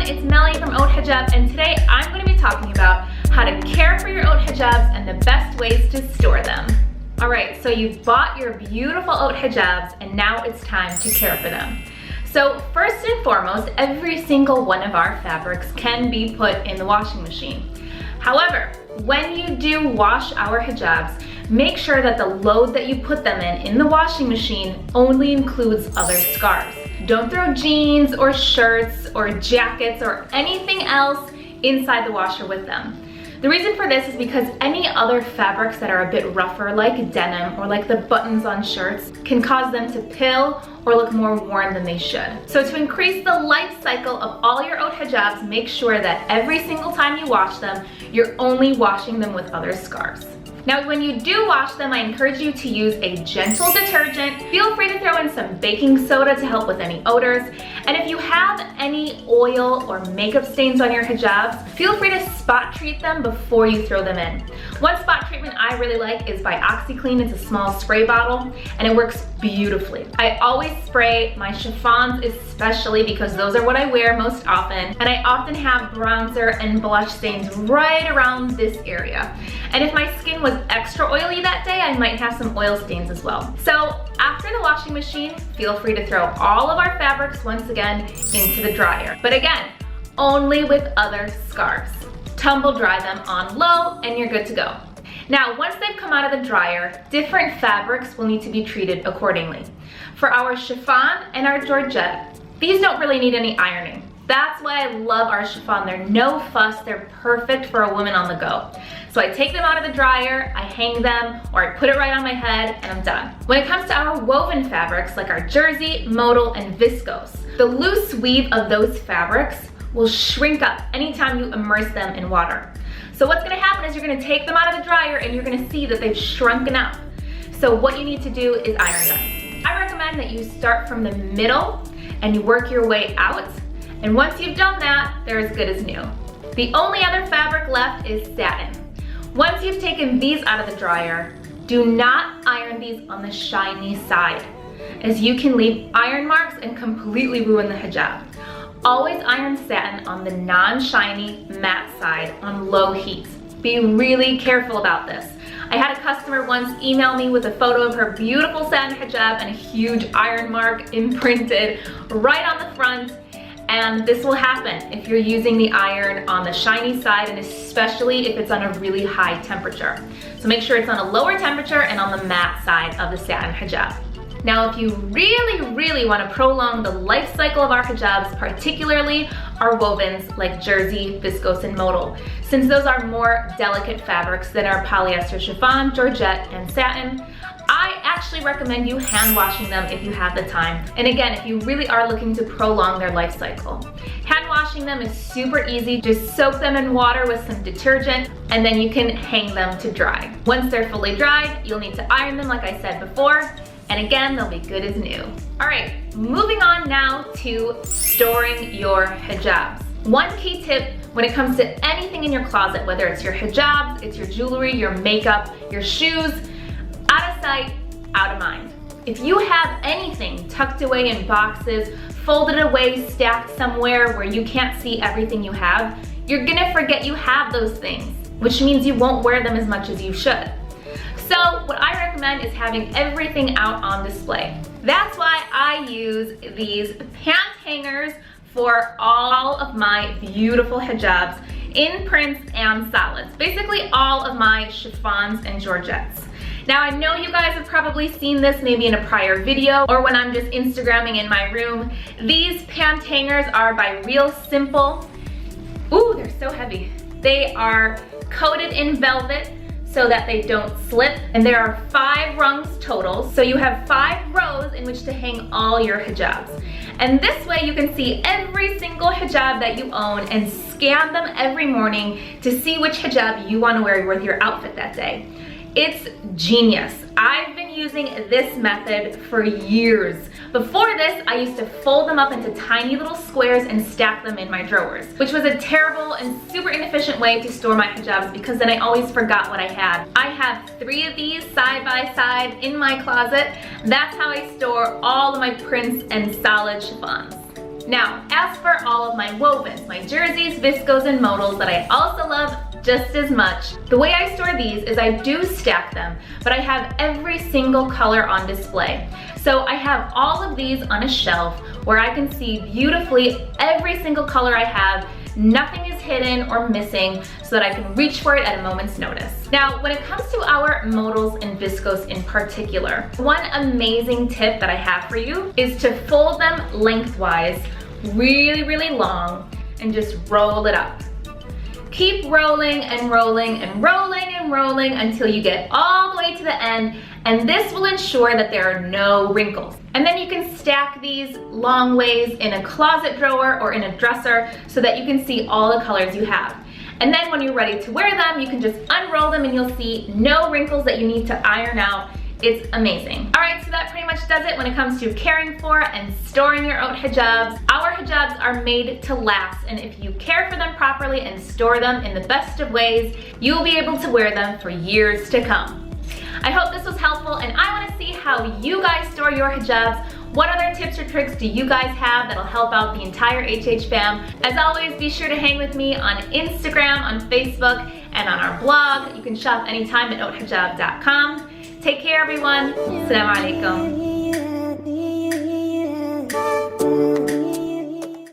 it's Melanie from Haute Hijab, and today I'm going to be talking about how to care for your Haute Hijabs and the best ways to store them. Alright, so you've bought your beautiful Haute Hijabs and now it's time to care for them. So first and foremost, every single one of our fabrics can be put in the washing machine. However, when you do wash our hijabs, make sure that the load that you put them in the washing machine only includes other scarves. Don't throw jeans or shirts or jackets or anything else inside the washer with them. The reason for this is because any other fabrics that are a bit rougher, like denim or like the buttons on shirts, can cause them to pill or look more worn than they should. So to increase the life cycle of all your Haute Hijabs, make sure that every single time you wash them, you're only washing them with other scarves. Now, when you do wash them, I encourage you to use a gentle detergent. Feel free to throw in some baking soda to help with any odors. And if you have any oil or makeup stains on your hijabs, feel free to spot treat them before you throw them in. One spot treatment I really like is by OxyClean. It's a small spray bottle and it works beautifully. I always spray my chiffons especially because those are what I wear most often. And I often have bronzer and blush stains right around this area. And if my skin was extra oily that day, I might have some oil stains as well. So after the washing machine, feel free to throw all of our fabrics once again into the dryer. But again, only with other scarves. Tumble dry them on low and you're good to go. Now, once they've come out of the dryer, different fabrics will need to be treated accordingly. For our chiffon and our georgette, these don't really need any ironing. That's why I love our chiffon. They're no fuss, they're perfect for a woman on the go. So I take them out of the dryer, I hang them, or I put it right on my head, and I'm done. When it comes to our woven fabrics, like our jersey, modal, and viscose, the loose weave of those fabrics will shrink up anytime you immerse them in water. So what's gonna happen is you're gonna take them out of the dryer and you're gonna see that they've shrunken up. So what you need to do is iron them. I recommend that you start from the middle and you work your way out. And once you've done that, they're as good as new. The only other fabric left is satin. Once you've taken these out of the dryer, do not iron these on the shiny side, as you can leave iron marks and completely ruin the hijab. Always iron satin on the non-shiny matte side on low heat. Be really careful about this. I had a customer once email me with a photo of her beautiful satin hijab and a huge iron mark imprinted right on the front. And this will happen if you're using the iron on the shiny side, and especially if it's on a really high temperature. So make sure it's on a lower temperature and on the matte side of the satin hijab. Now, if you really want to prolong the life cycle of our hijabs, particularly our wovens like jersey, viscose, and modal, since those are more delicate fabrics than our polyester chiffon, georgette, and satin, I actually recommend you hand washing them if you have the time. And again, if you really are looking to prolong their life cycle. Hand washing them is super easy. Just soak them in water with some detergent and then you can hang them to dry. Once they're fully dried, you'll need to iron them like I said before. And again, they'll be good as new. All right, moving on now to storing your hijabs. One key tip when it comes to anything in your closet, whether it's your hijabs, it's your jewelry, your makeup, your shoes, out of sight, out of mind. If you have anything tucked away in boxes, folded away, stacked somewhere where you can't see everything you have, you're gonna forget you have those things, which means you won't wear them as much as you should. So what I recommend is having everything out on display. That's why I use these pant hangers for all of my beautiful hijabs in prints and solids. Basically all of my chiffons and georgettes. Now I know you guys have probably seen this maybe in a prior video or when I'm just Instagramming in my room. These pant hangers are by Real Simple. Ooh, they're so heavy. They are coated in velvet so that they don't slip, and there are 5 rungs total, so you have 5 rows in which to hang all your hijabs. And this way you can see every single hijab that you own and scan them every morning to see which hijab you want to wear with your outfit that day. It's genius. I've been using this method for years. Before this, I used to fold them up into tiny little squares and stack them in my drawers, which was a terrible and super inefficient way to store my hijabs because then I always forgot what I had. I have 3 of these side by side in my closet. That's how I store all of my prints and solid chiffons. Now, as for all of my wovens, my jerseys, viscose, and modals that I also love just as much, the way I store these is I do stack them, but I have every single color on display. So I have all of these on a shelf where I can see beautifully every single color I have. Nothing is hidden or missing so that I can reach for it at a moment's notice. Now, when it comes to our modals and viscose in particular, one amazing tip that I have for you is to fold them lengthwise, really, really long, and just roll it up. Keep rolling and rolling and rolling and rolling until you get all the way to the end, and this will ensure that there are no wrinkles. And then you can stack these long ways in a closet drawer or in a dresser so that you can see all the colors you have. And then when you're ready to wear them, you can just unroll them and you'll see no wrinkles that you need to iron out. It's amazing. All right, so that pretty much does it when it comes to caring for and storing your haute hijabs. Our hijabs are made to last, and if you care for them properly and store them in the best of ways, you'll be able to wear them for years to come. I hope this was helpful, and I want to see how you guys store your hijabs. What other tips or tricks do you guys have that'll help out the entire HH fam? As always, be sure to hang with me on Instagram, on Facebook, and on our blog. You can shop anytime at hautehijab.com. Take care, everyone. Assalamu alaikum.